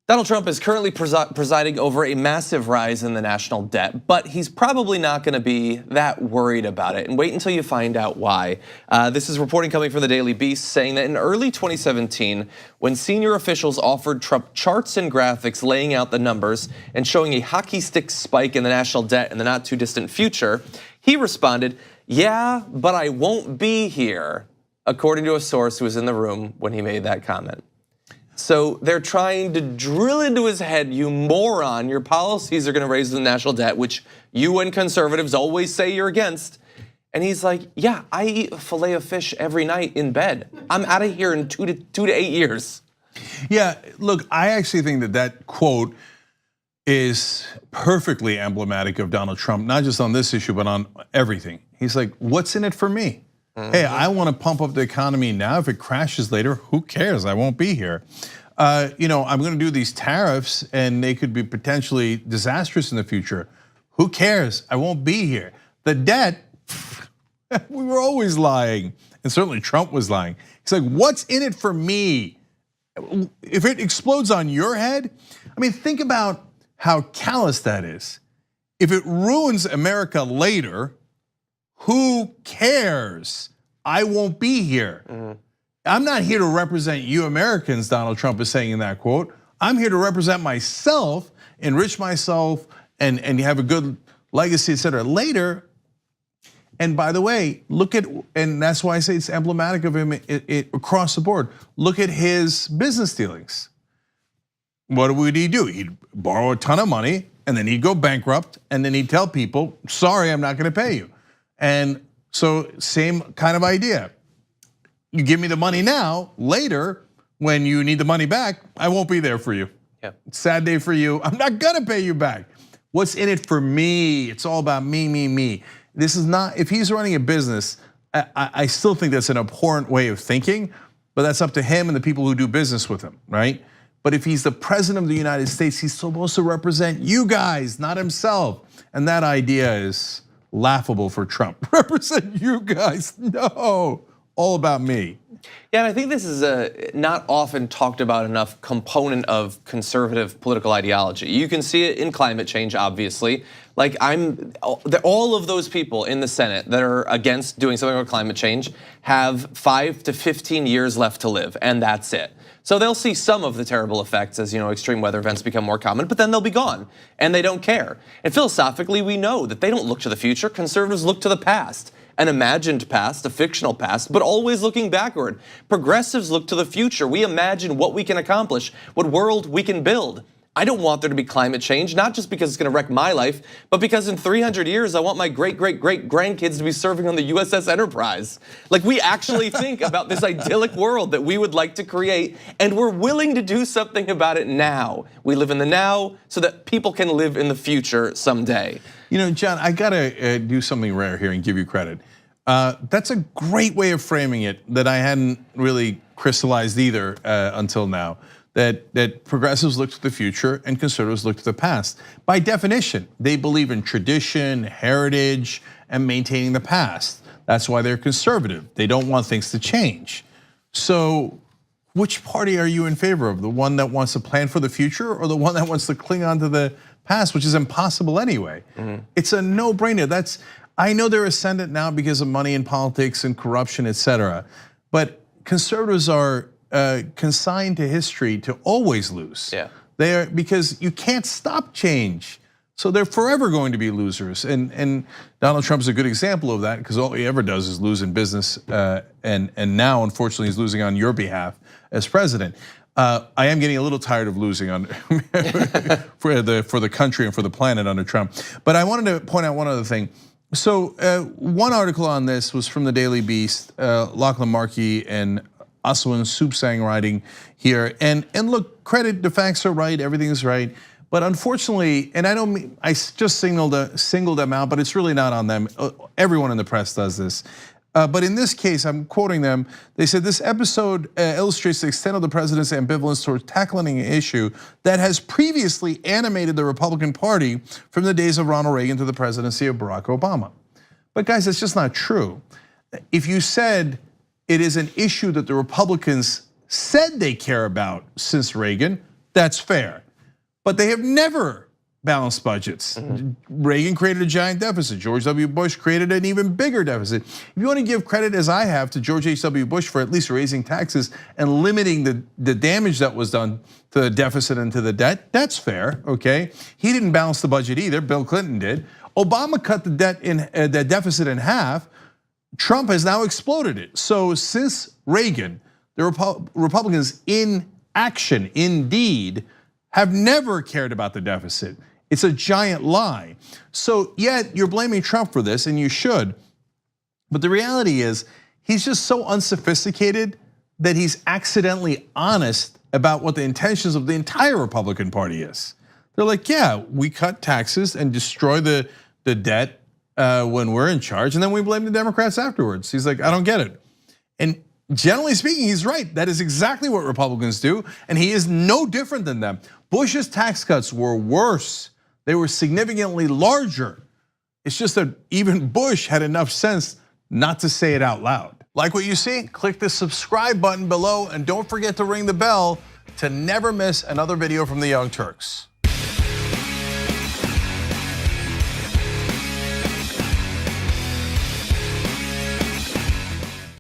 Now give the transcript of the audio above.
Donald Trump is currently presiding over a massive rise in the national debt, but he's probably not going to be that worried about it. And wait until you find out why. This is reporting coming from the Daily Beast saying that in early 2017, when senior officials offered Trump charts and graphics laying out the numbers and showing a hockey stick spike in the national debt in the not too distant future, he responded, "Yeah, but I won't be here," according to a source who was in the room when he made that comment. So they're trying to drill into his head, "You moron, your policies are gonna raise the national debt," which you and conservatives always say you're against. And he's like, "Yeah, I eat a fillet of fish every night in bed. I'm out of here in two to 8 years." Yeah, look, I actually think that quote is perfectly emblematic of Donald Trump, not just on this issue, but on everything. He's like, "What's in it for me? Hey, I want to pump up the economy now. If it crashes later, who cares? I won't be here. I'm going to do these tariffs and they could be potentially disastrous in the future. Who cares? I won't be here. The debt, we were always lying. And certainly Trump was lying. He's like, what's in it for me? If it explodes on your head, I mean, think about how callous that is. If it ruins America later, who cares? I won't be here. I'm not here to represent you Americans, Donald Trump is saying in that quote. I'm here to represent myself, enrich myself, and have a good legacy, et cetera, later. And by the way, look at, and that's why I say it's emblematic of him across the board. Look at his business dealings. What would he do? He'd borrow a ton of money, and then he'd go bankrupt, and then he'd tell people, "Sorry, I'm not gonna pay you." And so same kind of idea. You give me the money now, later, when you need the money back, I won't be there for you. Yeah. Sad day for you, I'm not gonna pay you back. What's in it for me? It's all about me, me, me. This is not, if he's running a business, I still think that's an abhorrent way of thinking, but that's up to him and the people who do business with him, right? But if he's the president of the United States, he's supposed to represent you guys, not himself. And that idea is laughable for Trump. Represent you guys, no, all about me. Yeah, and I think this is a not often talked about enough component of conservative political ideology. You can see it in climate change, obviously. Like all of those people in the Senate that are against doing something about climate change have 5 to 15 years left to live, and that's it. So they'll see some of the terrible effects as extreme weather events become more common, but then they'll be gone, and they don't care. And philosophically, we know that they don't look to the future. Conservatives look to the past, an imagined past, a fictional past, but always looking backward. Progressives look to the future. We imagine what we can accomplish, what world we can build. I don't want there to be climate change, not just because it's gonna wreck my life, but because in 300 years, I want my great grandkids to be serving on the USS Enterprise. Like, we actually think about this idyllic world that we would like to create, and we're willing to do something about it now. We live in the now so that people can live in the future someday. John, I gotta do something rare here and give you credit. That's a great way of framing it that I hadn't really crystallized either until now. That progressives look to the future and conservatives look to the past. By definition, they believe in tradition, heritage, and maintaining the past. That's why they're conservative. They don't want things to change. So which party are you in favor of? The one that wants to plan for the future or the one that wants to cling on to the past, which is impossible anyway? It's a no-brainer. I know they're ascendant now because of money in politics and corruption, et cetera. But conservatives are consigned to history to always lose. Yeah. Because you can't stop change. So they're forever going to be losers. And Donald Trump's a good example of that because all he ever does is lose in business. And now, unfortunately, he's losing on your behalf as president. I am getting a little tired of losing on for the country and for the planet under Trump. But I wanted to point out one other thing. So one article on this was from the Daily Beast, Lachlan Markey and Aswin Supsang writing here, and look, credit, the facts are right, everything's right, but unfortunately, and I just singled them out, but it's really not on them. Everyone in the press does this. But in this case, I'm quoting them. They said this episode illustrates the extent of the president's ambivalence towards tackling an issue that has previously animated the Republican Party from the days of Ronald Reagan to the presidency of Barack Obama. But guys, that's just not true. If you said it is an issue that the Republicans said they care about since Reagan, That's fair. But they have never balanced budgets. Reagan created a giant deficit. George W. Bush created an even bigger deficit. If you want to give credit, as I have, to George H.W. Bush for at least raising taxes and limiting the damage that was done to the deficit and to the debt, that's fair, okay? He didn't balance the budget either, Bill Clinton did. Obama cut the deficit in half. Trump has now exploded it. So since Reagan, the Republicans in action, indeed, have never cared about the deficit. It's a giant lie. So yet you're blaming Trump for this, and you should. But the reality is, he's just so unsophisticated that he's accidentally honest about what the intentions of the entire Republican Party is. They're like, yeah, we cut taxes and destroy the debt when we're in charge, and then we blame the Democrats afterwards. He's like, I don't get it. And generally speaking, he's right. That is exactly what Republicans do, and he is no different than them. Bush's tax cuts were worse. They were significantly larger. It's just that even Bush had enough sense not to say it out loud. Like what you see? Click the subscribe button below, and don't forget to ring the bell to never miss another video from the Young Turks.